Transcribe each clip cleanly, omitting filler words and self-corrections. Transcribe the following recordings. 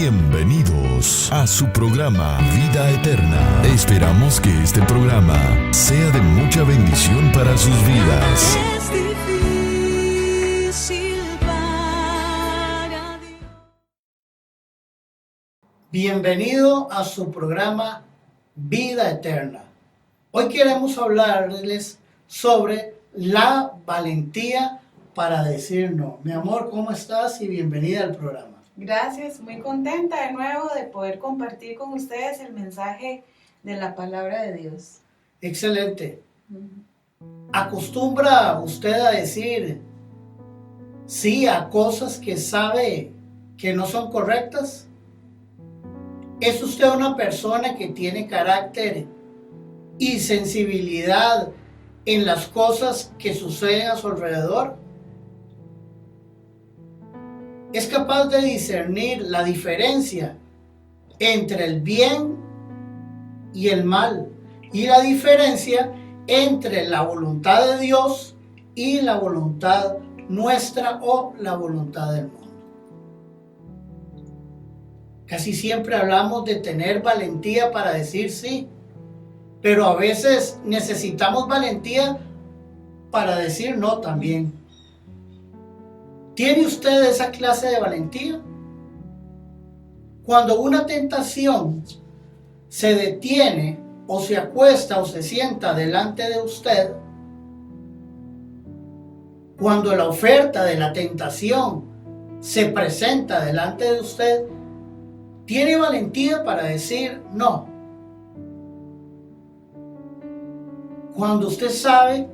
Bienvenidos a su programa Vida Eterna. Esperamos que este programa sea de mucha bendición para sus vidas. Es difícil para Dios. Bienvenido a su programa Vida Eterna. Hoy queremos hablarles sobre la valentía para decir no. Mi amor, ¿cómo estás? Y bienvenida al programa. Gracias, muy contenta de nuevo de poder compartir con ustedes el mensaje de la palabra de Dios. Excelente. ¿Acostumbra usted a decir sí a cosas que sabe que no son correctas? ¿Es usted una persona que tiene carácter y sensibilidad en las cosas que suceden a su alrededor? ¿Es capaz de discernir la diferencia entre el bien y el mal? Y la diferencia entre la voluntad de Dios y la voluntad nuestra o la voluntad del mundo. Casi siempre hablamos de tener valentía para decir sí, pero a veces necesitamos valentía para decir no también. ¿Tiene usted esa clase de valentía? Cuando una tentación se detiene o se acuesta o se sienta delante de usted, cuando la oferta de la tentación se presenta delante de usted, ¿tiene valentía para decir no? Cuando usted sabe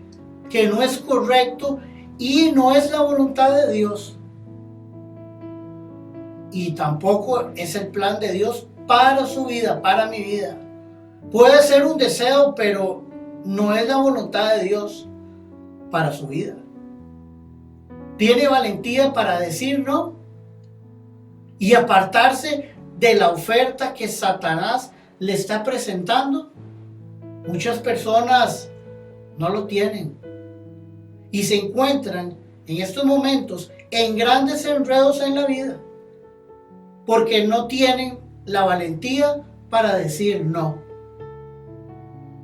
que no es correcto y no es la voluntad de Dios, y tampoco es el plan de Dios para su vida, para mi vida. Puede ser un deseo, pero no es la voluntad de Dios para su vida. ¿Tiene valentía para decir no y apartarse de la oferta que Satanás le está presentando? Muchas personas no lo tienen y se encuentran en estos momentos en grandes enredos en la vida porque no tienen la valentía para decir no.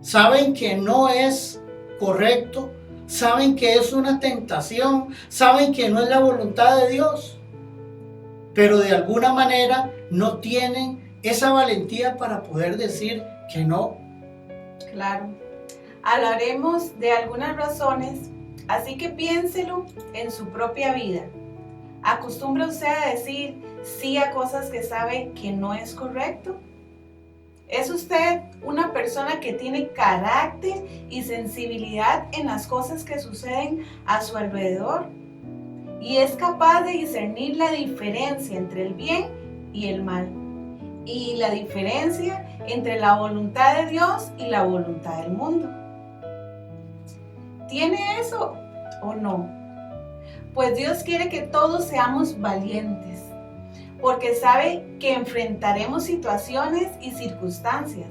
Saben que no es correcto, saben que es una tentación, saben que no es la voluntad de Dios, pero de alguna manera no tienen esa valentía para poder decir que no. Claro, hablaremos de algunas razones, así que piénselo en su propia vida. ¿Acostumbra usted a decir sí a cosas que sabe que no es correcto? ¿Es usted una persona que tiene carácter y sensibilidad en las cosas que suceden a su alrededor? ¿Y es capaz de discernir la diferencia entre el bien y el mal? Y la diferencia entre la voluntad de Dios y la voluntad del mundo. ¿Tiene eso o no? Pues Dios quiere que todos seamos valientes, porque sabe que enfrentaremos situaciones y circunstancias,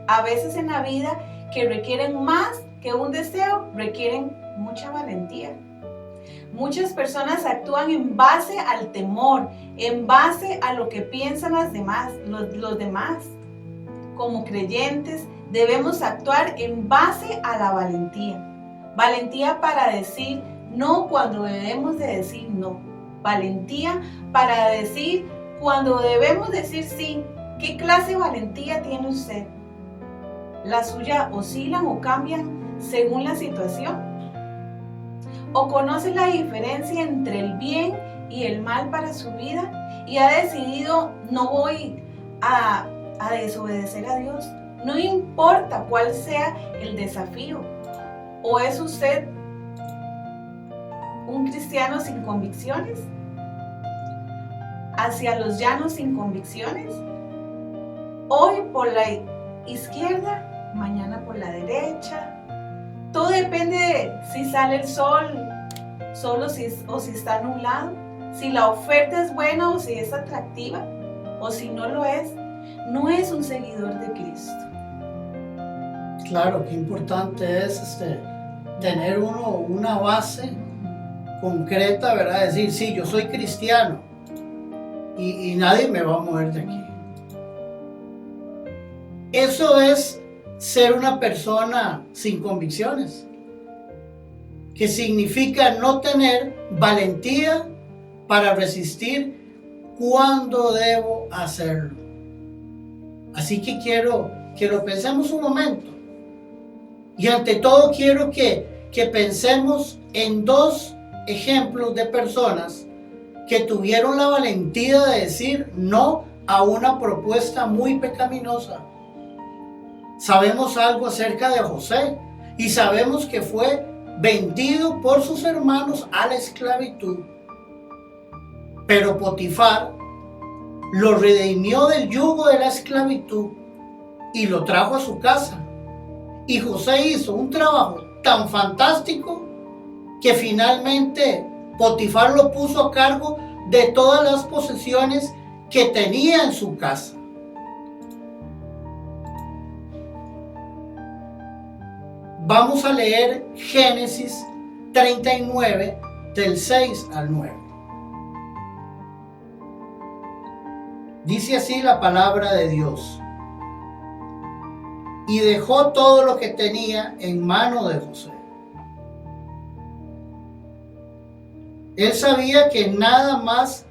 a veces en la vida, que requieren más que un deseo, requieren mucha valentía. Muchas personas actúan en base al temor, en base a lo que piensan los demás. Como creyentes debemos actuar en base a la valentía. Valentía para decir no cuando debemos de decir no. Valentía para decir cuando debemos decir sí. ¿Qué clase de valentía tiene usted? ¿La suya oscilan o cambian según la situación? ¿O conoce la diferencia entre el bien y el mal para su vida y ha decidido no voy a desobedecer a Dios? No importa cuál sea el desafío. ¿O es usted un cristiano sin convicciones? ¿Hacia los llanos sin convicciones? Hoy por la izquierda, mañana por la derecha. Todo depende de si sale el sol solo o si está nublado, si la oferta es buena o si es atractiva, o si no lo es. No es un seguidor de Cristo. Claro, qué importante es tener una base concreta, ¿verdad? Decir, sí, yo soy cristiano, y nadie me va a mover de aquí. Eso es ser una persona sin convicciones, que significa no tener valentía para resistir cuando debo hacerlo. Así que quiero que lo pensemos un momento. Y ante todo quiero que pensemos en dos ejemplos de personas que tuvieron la valentía de decir no a una propuesta muy pecaminosa. Sabemos algo acerca de José y sabemos que fue vendido por sus hermanos a la esclavitud. Pero Potifar lo redimió del yugo de la esclavitud y lo trajo a su casa. Y José hizo un trabajo tan fantástico que finalmente Potifar lo puso a cargo de todas las posesiones que tenía en su casa. Vamos a leer Génesis 39 del 6 al 9. Dice así la palabra de Dios. Y dejó todo lo que tenía en mano de José. Él sabía que nada más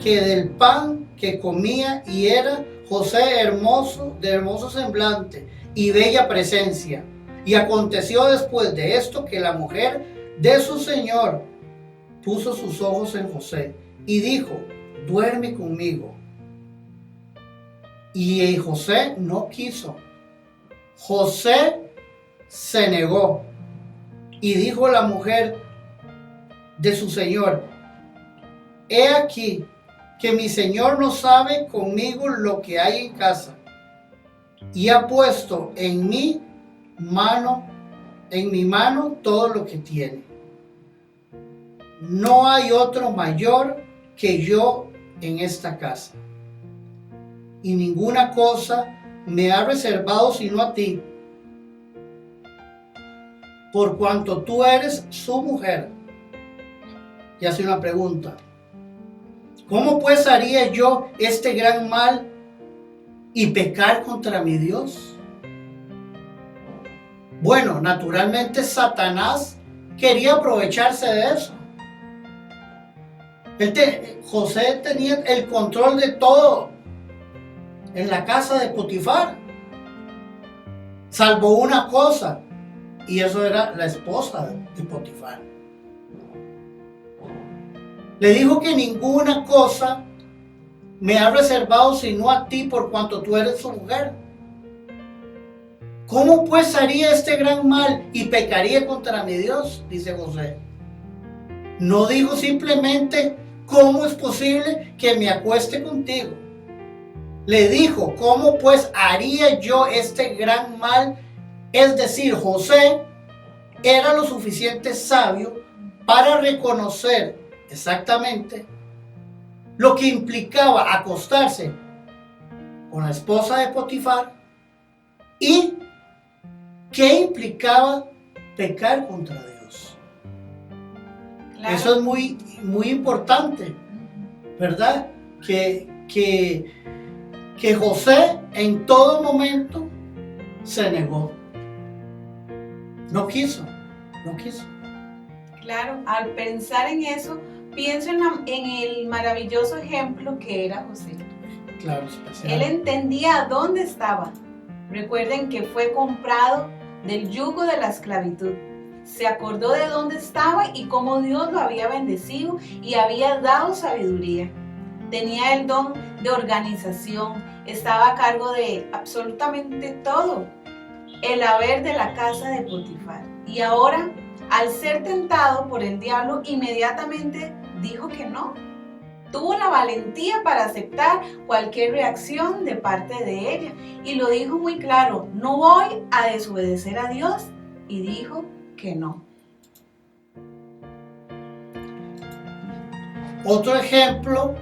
que del pan que comía y era José hermoso, de hermoso semblante y bella presencia. Y aconteció después de esto que la mujer de su señor puso sus ojos en José y dijo, duerme conmigo. Y José no quiso. José se negó y dijo la mujer de su señor, he aquí que mi señor no sabe conmigo lo que hay en casa y ha puesto en mi mano todo lo que tiene. No hay otro mayor que yo en esta casa y ninguna cosa me ha reservado sino a ti, por cuanto tú eres su mujer. Y hace una pregunta. ¿Cómo pues haría yo este gran mal y pecar contra mi Dios? Bueno, naturalmente Satanás quería aprovecharse de eso. José tenía el control de todo en la casa de Potifar, salvo una cosa, y eso era la esposa de Potifar. Le dijo que ninguna cosa me ha reservado sino a ti, por cuanto tú eres su mujer. ¿Cómo pues haría este gran mal y pecaría contra mi Dios? Dice José. No dijo simplemente, ¿cómo es posible que me acueste contigo? Le dijo, ¿cómo pues haría yo este gran mal? Es decir, José era lo suficiente sabio para reconocer exactamente lo que implicaba acostarse con la esposa de Potifar y qué implicaba pecar contra Dios. Claro. Eso es muy, muy importante, ¿verdad? Que José en todo momento se negó. No quiso. Claro, al pensar en eso, pienso en el maravilloso ejemplo que era José. Claro, especial. Él entendía dónde estaba. Recuerden que fue comprado del yugo de la esclavitud. Se acordó de dónde estaba y cómo Dios lo había bendecido y había dado sabiduría. Tenía el don de organización, estaba a cargo de absolutamente todo, el haber de la casa de Potifar. Y ahora, al ser tentado por el diablo, inmediatamente dijo que no. Tuvo la valentía para aceptar cualquier reacción de parte de ella y lo dijo muy claro, no voy a desobedecer a Dios, y dijo que no. Otro ejemplo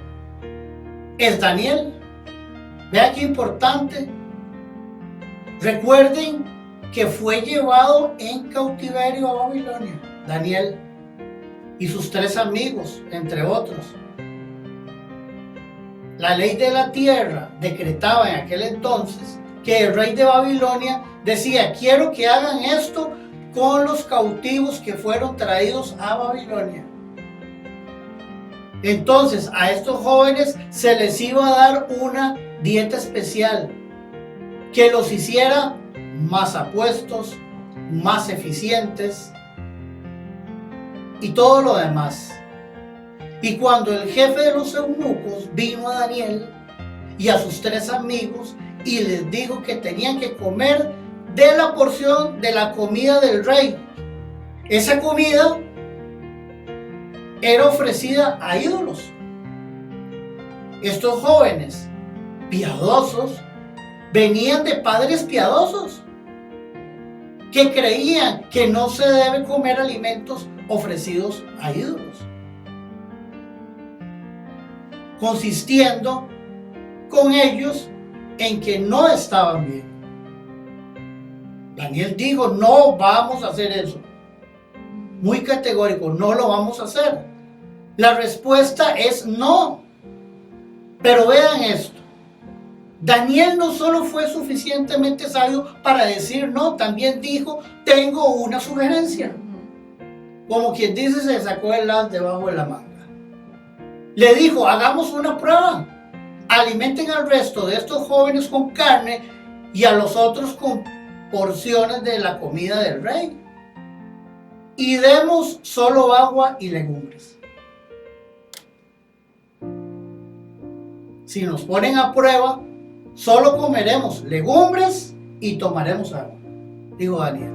es Daniel. Vean qué importante. Recuerden que fue llevado en cautiverio a Babilonia, Daniel y sus 3 amigos, entre otros. La ley de la tierra decretaba en aquel entonces que el rey de Babilonia decía: quiero que hagan esto con los cautivos que fueron traídos a Babilonia. Entonces a estos jóvenes se les iba a dar una dieta especial que los hiciera más apuestos, más eficientes y todo lo demás. Y cuando el jefe de los eunucos vino a Daniel y a sus 3 amigos y les dijo que tenían que comer de la porción de la comida del rey, esa comida era ofrecida a ídolos. Estos jóvenes piadosos venían de padres piadosos que creían que no se debe comer alimentos ofrecidos a ídolos, consistiendo con ellos en que no estaban bien. Daniel dijo: no vamos a hacer eso. Muy categórico: no lo vamos a hacer. La respuesta es no. Pero vean esto: Daniel no solo fue suficientemente sabio para decir no, también dijo: tengo una sugerencia. Como quien dice, se sacó el as debajo de la manga. Le dijo: hagamos una prueba. Alimenten al resto de estos jóvenes con carne y a los otros con porciones de la comida del rey. Y demos solo agua y legumbres. Si nos ponen a prueba, solo comeremos legumbres y tomaremos agua, dijo Daniel.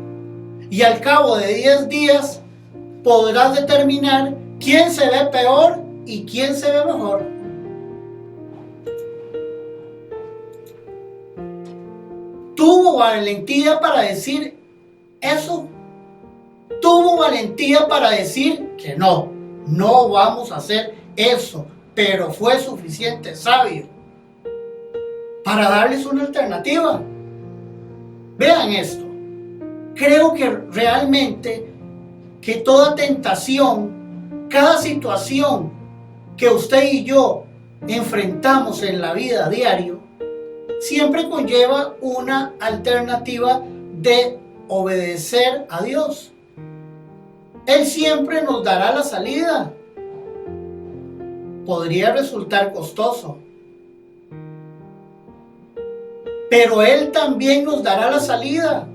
Y al cabo de 10 días podrás determinar quién se ve peor y quién se ve mejor. Tuvo valentía para decir eso. Tuvo valentía para decir que no vamos a hacer eso. Pero fue suficiente sabio para darles una alternativa. Vean esto. Creo que realmente que toda tentación, cada situación que usted y yo enfrentamos en la vida a diario, siempre conlleva una alternativa de obedecer a Dios. Él siempre nos dará la salida. Podría resultar costoso, pero Él también nos dará la salida.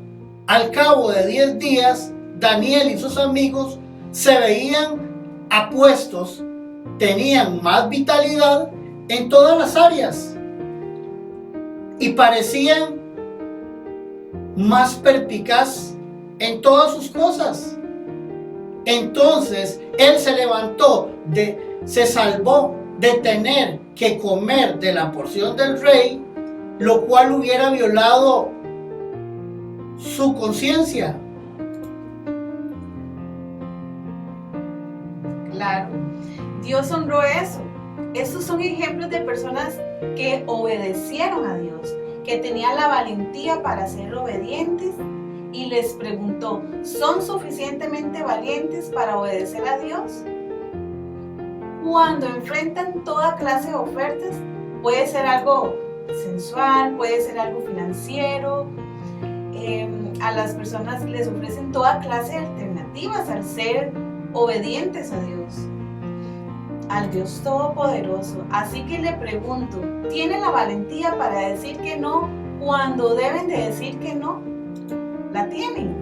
Al cabo de 10 días, Daniel y sus amigos se veían apuestos, tenían más vitalidad en todas las áreas y parecían más perspicaz en todas sus cosas. Entonces Él se levantó, se salvó de tener que comer de la porción del rey, lo cual hubiera violado su conciencia. Claro, Dios honró eso. Estos son ejemplos de personas que obedecieron a Dios, que tenían la valentía para ser obedientes, y les preguntó: ¿son suficientemente valientes para obedecer a Dios? Cuando enfrentan toda clase de ofertas, puede ser algo sensual, puede ser algo financiero, a las personas les ofrecen toda clase de alternativas al ser obedientes a Dios, al Dios Todopoderoso. Así que le pregunto: ¿tienen la valentía para decir que no cuando deben de decir que no? ¿La tienen?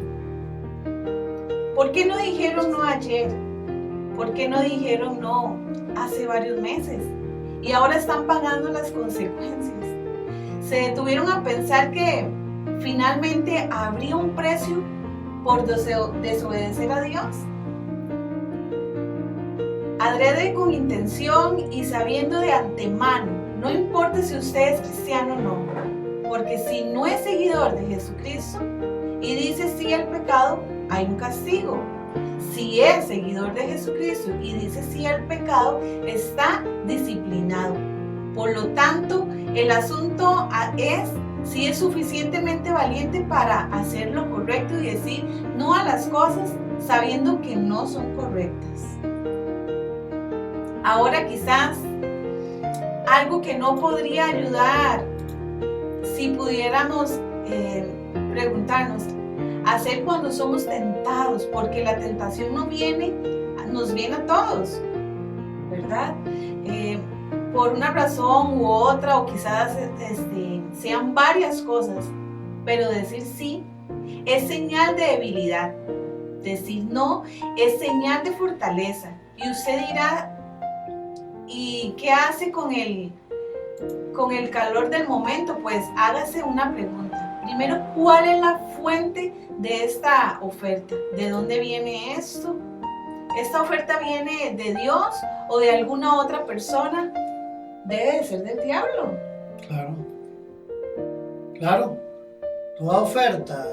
¿Por qué no dijeron no ayer? ¿Por qué no dijeron no hace varios meses? Y ahora están pagando las consecuencias. ¿Se detuvieron a pensar que finalmente habría un precio por desobedecer a Dios? Adrede, con intención y sabiendo de antemano, no importa si usted es cristiano o no, porque si no es seguidor de Jesucristo y dice sí al pecado, hay un castigo. Si es seguidor de Jesucristo y dice sí al pecado, está disciplinado. Por lo tanto, el asunto es si es suficientemente valiente para hacer lo correcto y decir no a las cosas sabiendo que no son correctas. Ahora quizás algo que no podría ayudar si pudiéramos preguntarnos, hacer cuando somos tentados, porque la tentación nos viene a todos, ¿verdad? Por una razón u otra, o quizás sean varias cosas, pero decir sí es señal de debilidad, decir no es señal de fortaleza. Y usted dirá, ¿y qué hace con el calor del momento? Pues hágase una pregunta. Primero, ¿cuál es la fuente de esta oferta? ¿De dónde viene esto? ¿Esta oferta viene de Dios o de alguna otra persona? Debe de ser del diablo. Claro. Claro. Toda oferta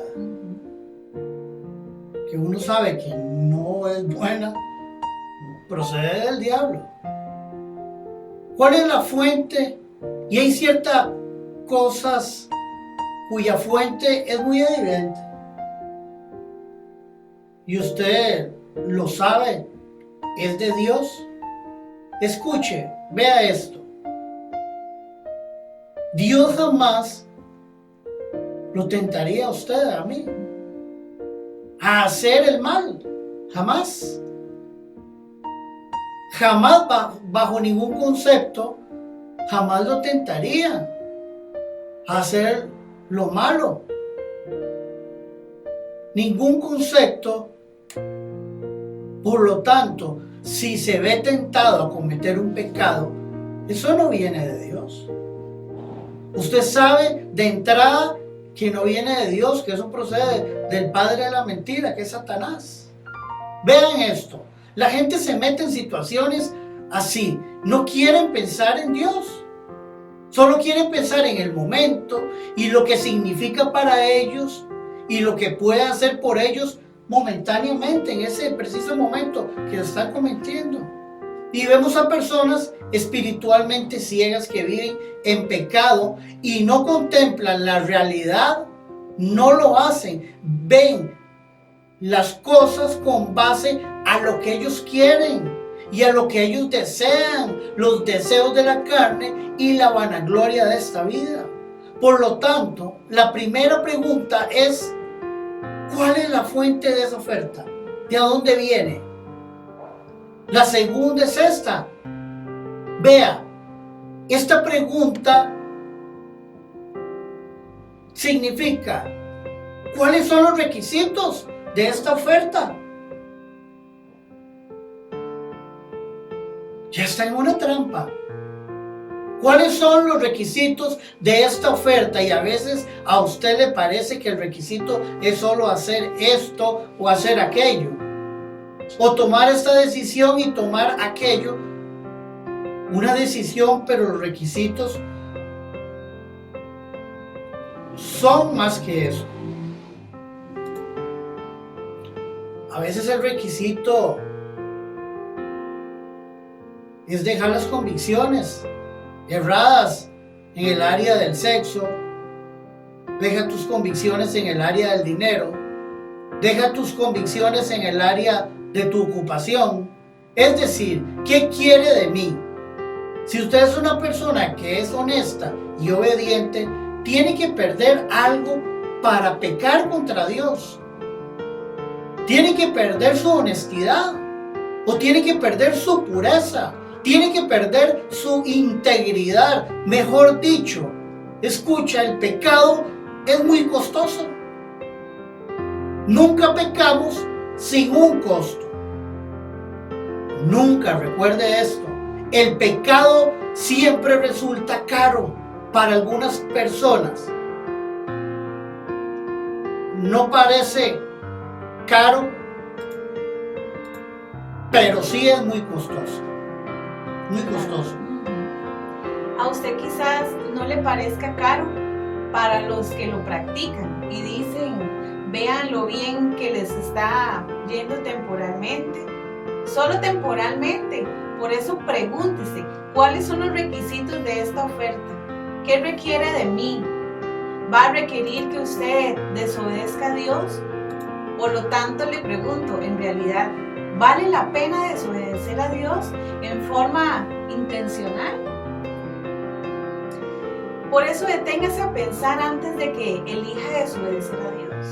que uno sabe que no es buena, procede del diablo. ¿Cuál es la fuente? Y hay ciertas cosas cuya fuente es muy evidente. Y usted lo sabe, es de Dios. Escuche, vea esto. Dios jamás lo tentaría a usted, a mí, a hacer el mal. Jamás. Jamás, bajo ningún concepto, jamás lo tentaría a hacer lo malo. Ningún concepto. Por lo tanto, si se ve tentado a cometer un pecado, eso no viene de Dios. Usted sabe de entrada que no viene de Dios, que eso procede del padre de la mentira, que es Satanás. Vean esto. La gente se mete en situaciones así. No quieren pensar en Dios. Solo quieren pensar en el momento y lo que significa para ellos y lo que puede hacer por ellos momentáneamente en ese preciso momento que están cometiendo. Y vemos a personas espiritualmente ciegas que viven en pecado y no contemplan la realidad, no lo hacen, ven las cosas con base a lo que ellos quieren y a lo que ellos desean, los deseos de la carne y la vanagloria de esta vida. Por lo tanto, la primera pregunta es, ¿cuál es la fuente de esa oferta? ¿De dónde viene? La segunda es esta. Vea, esta pregunta significa, ¿cuáles son los requisitos de esta oferta? Ya está en una trampa. ¿Cuáles son los requisitos de esta oferta? Y a veces a usted le parece que el requisito es solo hacer esto o hacer aquello, o tomar esta decisión y tomar aquello. Una decisión, pero los requisitos son más que eso. A veces el requisito es dejar las convicciones erradas en el área del sexo. Deja tus convicciones en el área del dinero. Deja tus convicciones en el área de tu ocupación. Es decir, ¿qué quiere de mí? Si usted es una persona que es honesta y obediente, tiene que perder algo para pecar contra Dios. Tiene que perder su honestidad, o tiene que perder su pureza, tiene que perder su integridad. Mejor dicho, escucha, el pecado es muy costoso. Nunca pecamos sin un costo. Nunca, recuerde esto, el pecado siempre resulta caro para algunas personas. No parece caro, pero sí es muy costoso. Muy costoso. A usted quizás no le parezca caro para los que lo practican y dicen, vean lo bien que les está yendo temporalmente. Solo temporalmente. Por eso pregúntese, ¿cuáles son los requisitos de esta oferta? ¿Qué requiere de mí? ¿Va a requerir que usted desobedezca a Dios? Por lo tanto, le pregunto, en realidad, ¿vale la pena desobedecer a Dios en forma intencional? Por eso deténgase a pensar antes de que elija desobedecer a Dios.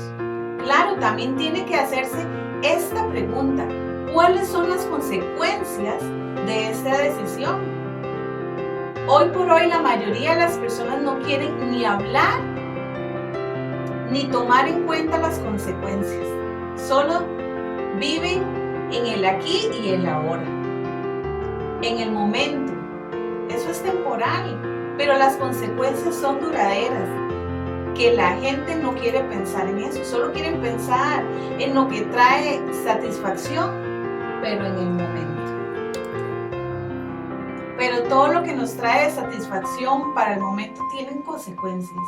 Claro, también tiene que hacerse esta pregunta: ¿cuáles son las consecuencias de esta decisión? Hoy por hoy la mayoría de las personas no quieren ni hablar ni tomar en cuenta las consecuencias. Solo viven en el aquí y el ahora, en el momento. Eso es temporal, pero las consecuencias son duraderas. Que la gente no quiere pensar en eso, solo quieren pensar en lo que trae satisfacción, pero en el momento. Pero todo lo que nos trae satisfacción para el momento tiene consecuencias.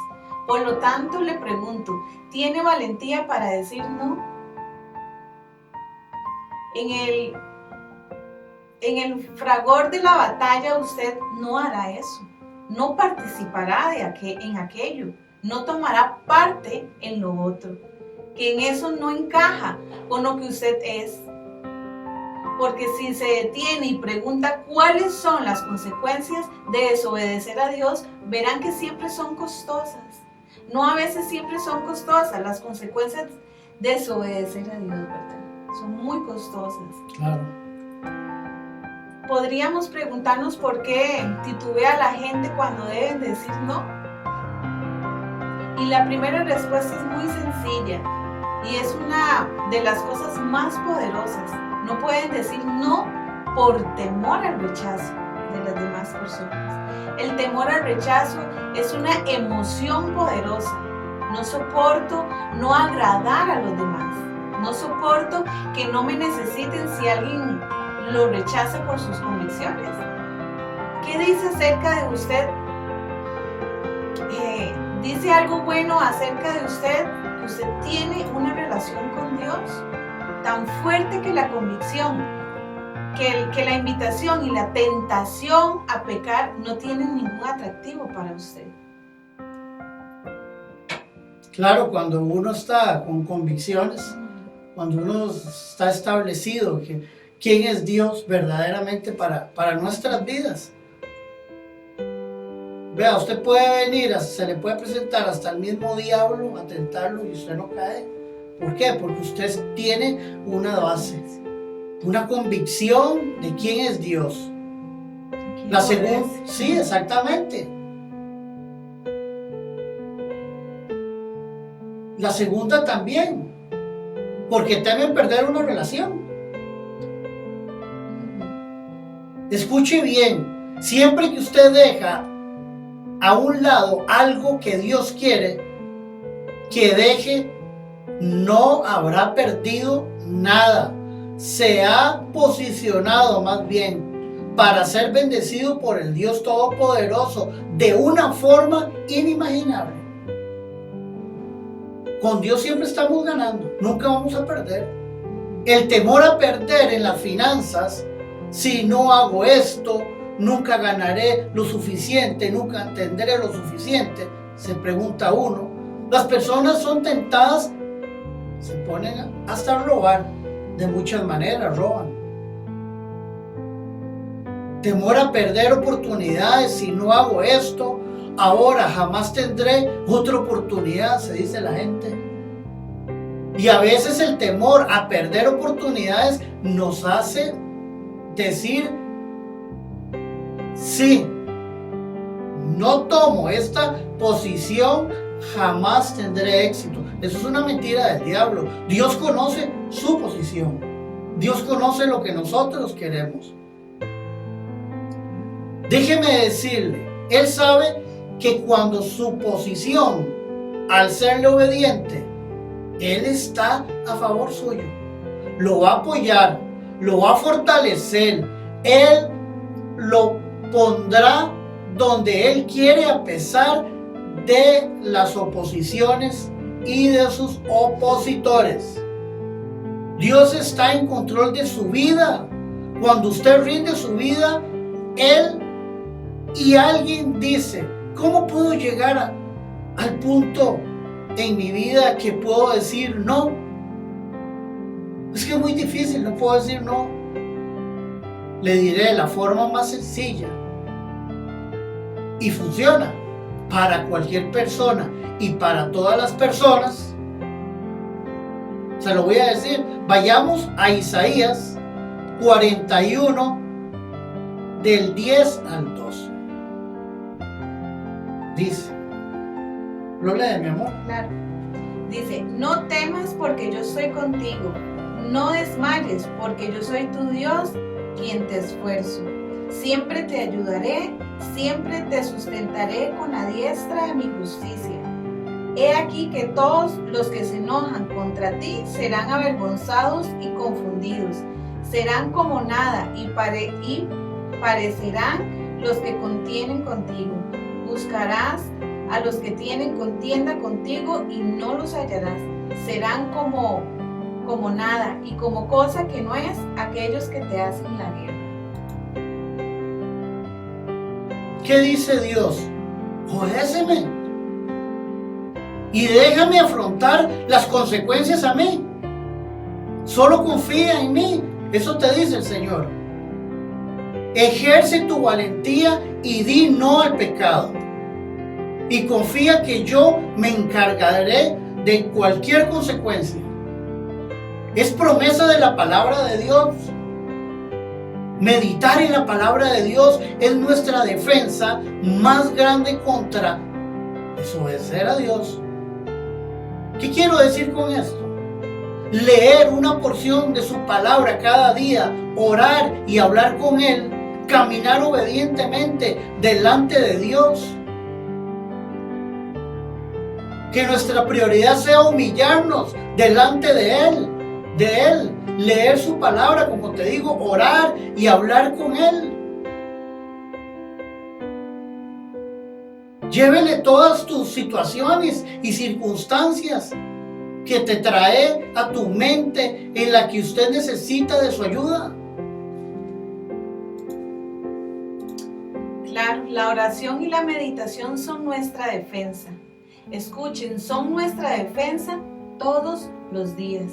Por lo tanto, le pregunto, ¿tiene valentía para decir no? En el fragor de la batalla usted no hará eso, no participará en aquello, no tomará parte en lo otro, que en eso no encaja con lo que usted es. Porque si se detiene y pregunta cuáles son las consecuencias de desobedecer a Dios, verán que siempre son costosas. No, a veces siempre son costosas las consecuencias de desobedecer a Dios, ¿verdad? Son muy costosas. Claro. Podríamos preguntarnos por qué titubea la gente cuando deben decir no. Y la primera respuesta es muy sencilla y es una de las cosas más poderosas. No pueden decir no por temor al rechazo de las demás personas. El temor al rechazo es una emoción poderosa. No soporto no agradar a los demás. No soporto que no me necesiten si alguien lo rechaza por sus convicciones. ¿Qué dice acerca de usted? ¿Dice algo bueno acerca de usted? Que usted tiene una relación con Dios tan fuerte que la convicción, que la invitación y la tentación a pecar no tienen ningún atractivo para usted. Claro, cuando uno está con convicciones, cuando uno está establecido que quién es Dios verdaderamente para nuestras vidas. Vea, usted puede venir, se le puede presentar hasta el mismo diablo a tentarlo y usted no cae. ¿Por qué? Porque usted tiene una base, una convicción de quién es Dios. La segunda, sí, exactamente. La segunda también, porque temen perder una relación. Escuche bien, siempre que usted deja a un lado algo que Dios quiere que deje, no habrá perdido nada. Se ha posicionado más bien para ser bendecido por el Dios Todopoderoso de una forma inimaginable. Con Dios siempre estamos ganando, nunca vamos a perder. El temor a perder en las finanzas, si no hago esto, nunca ganaré lo suficiente, nunca tendré lo suficiente, se pregunta uno. Las personas son tentadas, se ponen hasta a robar, de muchas maneras roban. Temor a perder oportunidades, si no hago esto, ahora jamás tendré otra oportunidad, se dice la gente. Y a veces el temor a perder oportunidades nos hace decir, sí, no tomo esta posición, jamás tendré éxito. Eso es una mentira del diablo. Dios conoce su posición. Dios conoce lo que nosotros queremos. Déjeme decirle, Él sabe que cuando su posición, al serle obediente, Él está a favor suyo. Lo va a apoyar, lo va a fortalecer. Él lo pondrá donde Él quiere a pesar de las oposiciones y de sus opositores. Dios está en control de su vida. Cuando usted rinde su vida, Él y alguien dice, ¿cómo puedo llegar al punto en mi vida que puedo decir no? Es que es muy difícil, no puedo decir no. Le diré la forma más sencilla y funciona. para cualquier persona y para todas las personas, se lo voy a decir. Vayamos a Isaías 41, del 10 al 12. Dice, ¿lo lee, mi amor? Claro. Dice, no temas porque yo soy contigo, no desmayes porque yo soy tu Dios, quien te esfuerzo. Siempre te ayudaré, siempre te sustentaré con la diestra de mi justicia. He aquí que todos los que se enojan contra ti serán avergonzados y confundidos. Serán como nada y parecerán los que contienen contigo. Buscarás a los que tienen contienda contigo y no los hallarás. Serán como nada y como cosa que no es aquellos que te hacen la guerra. ¿Qué dice Dios? Obedéceme y déjame afrontar las consecuencias a mí. Solo confía en mí. Eso te dice el Señor. Ejerce tu valentía y di no al pecado. Y confía que yo me encargaré de cualquier consecuencia. Es promesa de la palabra de Dios. Meditar en la palabra de Dios es nuestra defensa más grande contra desobedecer a Dios. ¿Qué quiero decir con esto? Leer una porción de su palabra cada día, orar y hablar con Él, caminar obedientemente delante de Dios. Que nuestra prioridad sea humillarnos delante de Él, leer su palabra, como te digo, orar y hablar con Él. Llévele todas tus situaciones y circunstancias que te trae a tu mente en la que usted necesita de su ayuda. Claro, la oración y la meditación son nuestra defensa. Escuchen, son nuestra defensa todos los días.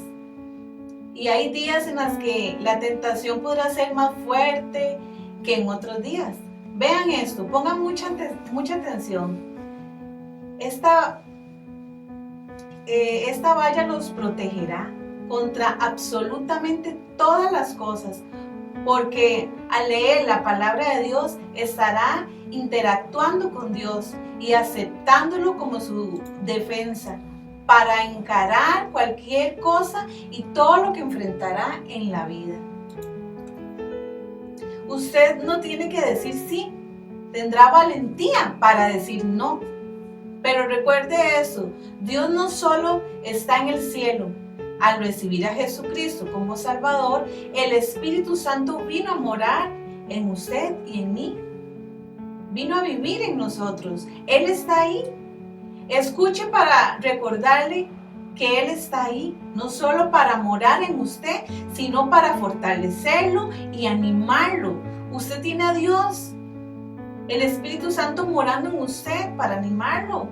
Y hay días en los que la tentación podrá ser más fuerte que en otros días. Vean esto, pongan mucha atención. Esta valla los protegerá contra absolutamente todas las cosas, porque al leer la palabra de Dios estará interactuando con Dios y aceptándolo como su defensa para encarar cualquier cosa y todo lo que enfrentará en la vida. Usted no tiene que decir sí, tendrá valentía para decir no. Pero recuerde eso, Dios no solo está en el cielo. Al recibir a Jesucristo como Salvador, el Espíritu Santo vino a morar en usted y en mí. Vino a vivir en nosotros. Él está ahí. Escuche para recordarle que Él está ahí, no solo para morar en usted, sino para fortalecerlo y animarlo. Usted tiene a Dios, el Espíritu Santo morando en usted para animarlo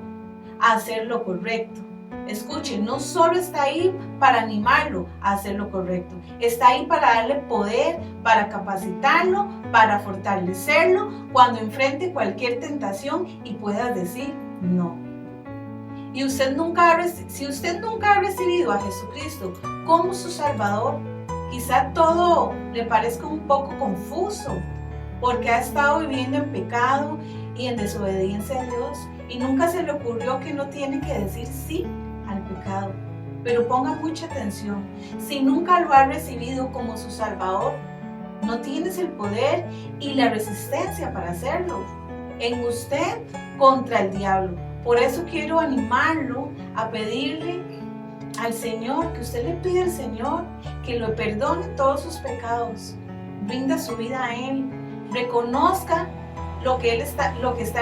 a hacer lo correcto. Escuche, no solo está ahí para animarlo a hacer lo correcto, está ahí para darle poder, para capacitarlo, para fortalecerlo cuando enfrente cualquier tentación y pueda decir no. Y si usted nunca ha recibido a Jesucristo como su Salvador, quizá todo le parezca un poco confuso, porque ha estado viviendo en pecado y en desobediencia a Dios, y nunca se le ocurrió que no tiene que decir sí al pecado. Pero ponga mucha atención, si nunca lo ha recibido como su Salvador, no tienes el poder y la resistencia para hacerlo en usted contra el diablo. Por eso quiero animarlo a pedirle al Señor, que usted le pida al Señor que lo perdone todos sus pecados, brinda su vida a Él, reconozca lo que está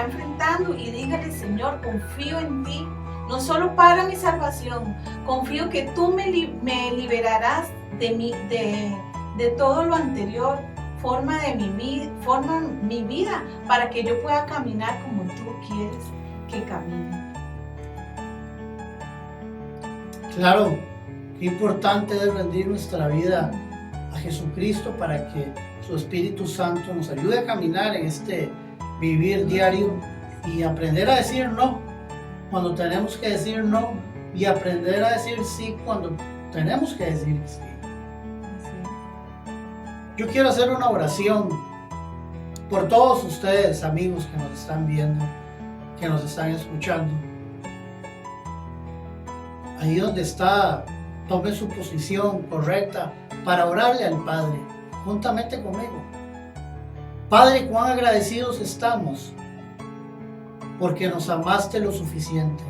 enfrentando y dígale: Señor, confío en ti, no solo para mi salvación, confío que tú me liberarás de todo lo anterior, forma mi vida para que yo pueda caminar como tú quieres que camine. Claro, qué importante es rendir nuestra vida a Jesucristo para que su Espíritu Santo nos ayude a caminar en este vivir diario y aprender a decir no cuando tenemos que decir no y aprender a decir sí cuando tenemos que decir sí. Yo quiero hacer una oración por todos ustedes, amigos que nos están viendo, que nos están escuchando. Ahí donde está, tome su posición correcta para orarle al Padre, juntamente conmigo. Padre, cuán agradecidos estamos porque nos amaste lo suficiente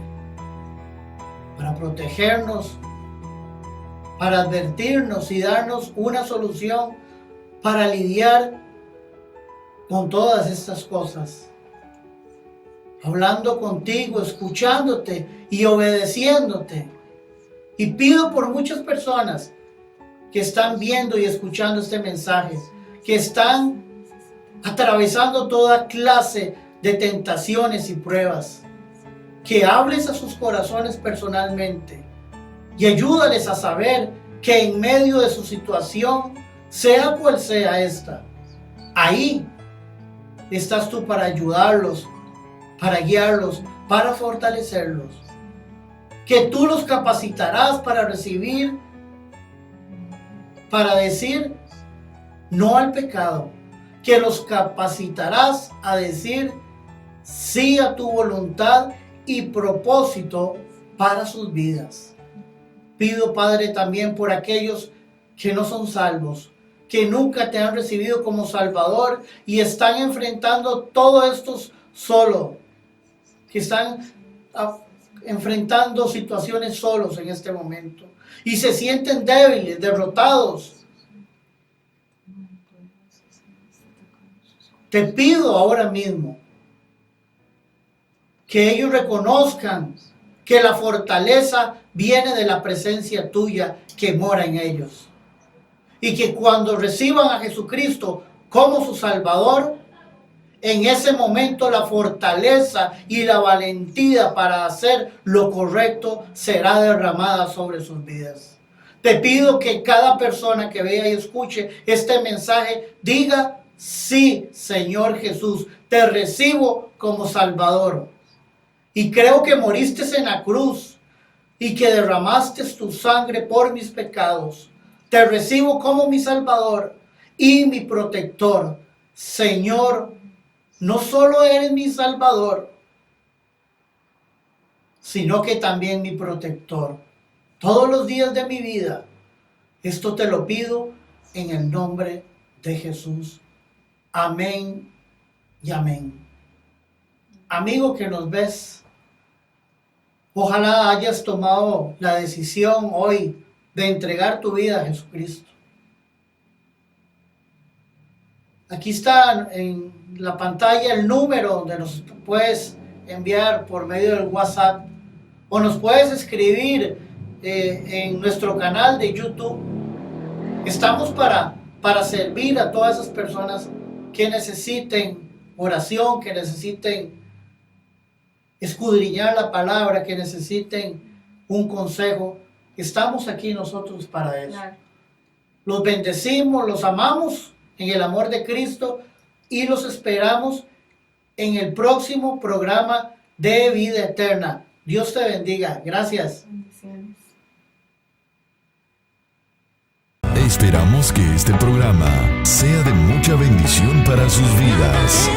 para protegernos, para advertirnos y darnos una solución para lidiar con todas estas cosas. Hablando contigo, escuchándote y obedeciéndote. Y pido por muchas personas que están viendo y escuchando este mensaje, que están atravesando toda clase de tentaciones y pruebas, que hables a sus corazones personalmente y ayúdales a saber que en medio de su situación, sea cual sea esta, ahí estás tú para ayudarlos, para guiarlos, para fortalecerlos. Que tú los capacitarás para recibir, para decir no al pecado. Que los capacitarás a decir sí a tu voluntad y propósito para sus vidas. Pido, Padre, también por aquellos que no son salvos, que nunca te han recibido como Salvador y están enfrentando todo esto solo, que están enfrentando situaciones solos en este momento y se sienten débiles, derrotados. Te pido ahora mismo que ellos reconozcan que la fortaleza viene de la presencia tuya que mora en ellos. Y que cuando reciban a Jesucristo como su Salvador, en ese momento la fortaleza y la valentía para hacer lo correcto será derramada sobre sus vidas. Te pido que cada persona que vea y escuche este mensaje diga: sí, Señor Jesús, te recibo como Salvador. Y creo que moriste en la cruz y que derramaste tu sangre por mis pecados. Te recibo como mi Salvador y mi protector. Señor, no solo eres mi Salvador, sino que también mi protector. Todos los días de mi vida. Esto te lo pido en el nombre de Jesús. Amén y amén. Amigo que nos ves, ojalá hayas tomado la decisión hoy de entregar tu vida a Jesucristo. Aquí está en la pantalla el número donde nos puedes enviar por medio del WhatsApp o nos puedes escribir en nuestro canal de YouTube. Estamos para servir a todas esas personas que necesiten oración, que necesiten escudriñar la palabra, que necesiten un consejo. Estamos aquí nosotros para eso. Claro. Los bendecimos, los amamos en el amor de Cristo y los esperamos en el próximo programa de Vida Eterna. Dios te bendiga. Gracias. Bendiciones. Esperamos que este programa sea de mucha bendición para sus vidas.